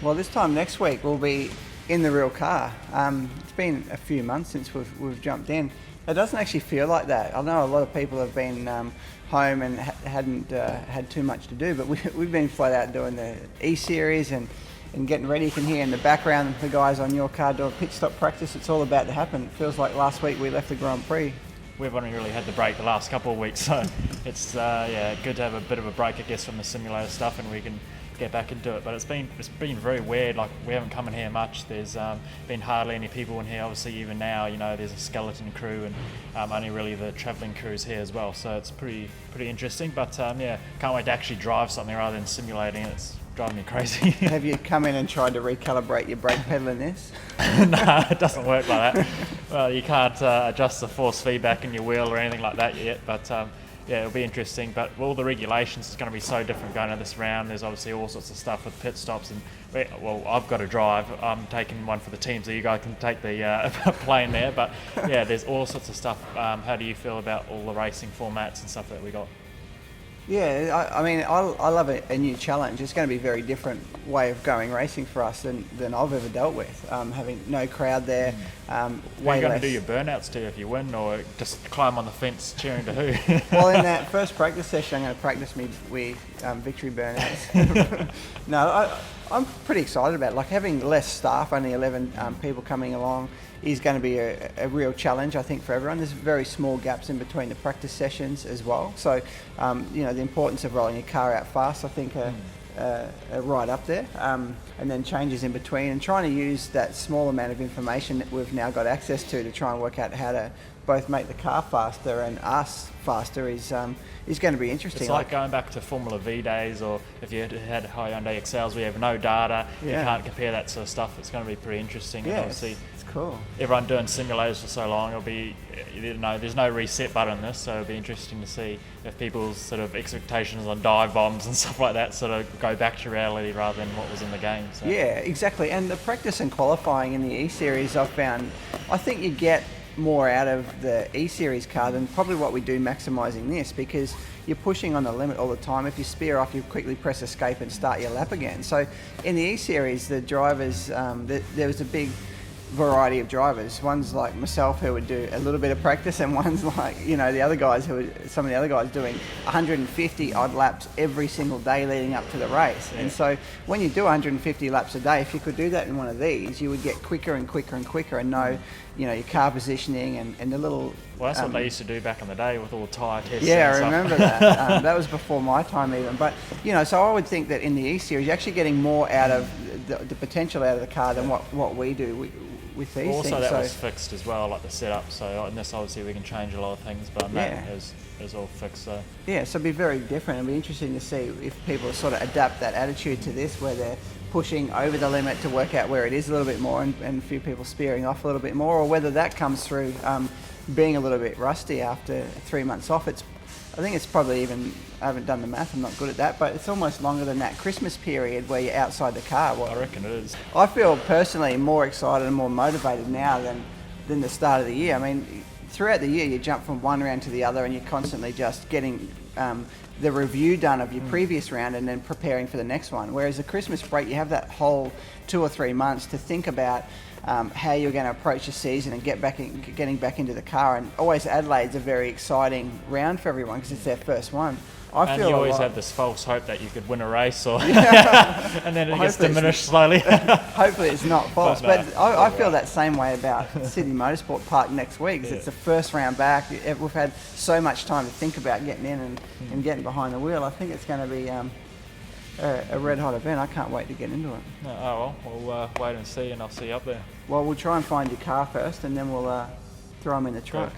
Well, this time next week we'll be in the real car. It's been a few months since we've jumped in. It doesn't actually feel like that. I know a lot of people have been home and hadn't had too much to do, but we've been flat out doing the E-Series and getting ready. You can hear in the background the guys on your car doing pit stop practice. It's all about to happen. It feels like last week we left the Grand Prix. We've only really had the break the last couple of weeks, so it's good to have a bit of a break, I guess, from the simulator stuff, and we can get back into it. But it's been very weird. Like, we haven't come in here much. There's been hardly any people in here. Obviously, even now, there's a skeleton crew and only really the travelling crews here as well. So it's pretty interesting. But can't wait to actually drive something rather than simulating it. It's driving me crazy. Have you come in and tried to recalibrate your brake pedal in this? No, it doesn't work like that. Well, you can't adjust the force feedback in your wheel or anything like that yet, but it'll be interesting. But all the regulations is going to be so different going to this round. There's obviously all sorts of stuff with pit stops, and I've got to drive. I'm taking one for the team, so you guys can take the plane there. But there's all sorts of stuff. How do you feel about all the racing formats and stuff that we got? Yeah, I love a new challenge. It's going to be a very different way of going racing for us than I've ever dealt with. Having no crowd there, Are you going to do your burnouts too if you win, or just climb on the fence cheering to who? Well, in that first practice session, I'm going to practice me with victory burnouts. No, I'm pretty excited about it. Like, having less staff, only 11 people coming along, is going to be a real challenge, I think, for everyone. There's very small gaps in between the practice sessions as well. So, the importance of rolling your car out fast, I think, are right up there. And then changes in between, and trying to use that small amount of information that we've now got access to try and work out how to both make the car faster and us faster is going to be interesting. It's like going back to Formula V days, or if you had Hyundai Excels, we have no data. You can't compare that sort of stuff. It's going to be pretty interesting. Yeah, and obviously, it's cool. Everyone doing simulators for so long, it'll be, there's no reset button on this, so it'll be interesting to see if people's sort of expectations on dive bombs and stuff like that sort of go back to reality rather than what was in the game. So. Yeah, exactly. And the practice and qualifying in the E-Series, I think you get more out of the E-Series car than probably what we do maximising this, because you're pushing on the limit all the time. If you spear off, you quickly press escape and start your lap again. So in the E-Series, the drivers, there was a big variety of drivers. One's like myself, who would do a little bit of practice, and one's like, the other guys some of the other guys doing 150 odd laps every single day leading up to the race. Yeah. And so when you do 150 laps a day, if you could do that in one of these, you would get quicker and quicker and quicker and know, your car positioning and the little... Well, that's what they used to do back in the day with all the tyre tests. Yeah, I remember that. That was before my time even. But, so I would think that in the E-Series, you're actually getting more out of the potential out of the car than what we do with these also, things. that was fixed as well, like the setup. So in this, obviously, we can change a lot of things, but that is all fixed. So. Yeah, so it'll be very different. It'll be interesting to see if people sort of adapt that attitude to this, where they're pushing over the limit to work out where it is a little bit more, and a few people spearing off a little bit more, or whether that comes through being a little bit rusty after 3 months off. I think it's probably even, I haven't done the math, I'm not good at that, but it's almost longer than that Christmas period where you're outside the car. I reckon it is. I feel personally more excited and more motivated now than the start of the year. I mean, throughout the year you jump from one round to the other and you're constantly just getting the review done of your previous round and then preparing for the next one. Whereas the Christmas break, you have that whole 2 or 3 months to think about how you're going to approach the season and getting back into the car. And always Adelaide's a very exciting round for everyone because it's their first one. And you always have this false hope that you could win a race, or and then it gets diminished slowly. Hopefully it's not false. But I feel that same way about Sydney Motorsport Park next week. It's the first round back. We've had so much time to think about getting in and getting behind the wheel. I think it's going to be a red-hot event. I can't wait to get into it. We'll wait and see, and I'll see you up there. Well, we'll try and find your car first, and then we'll throw them in the truck.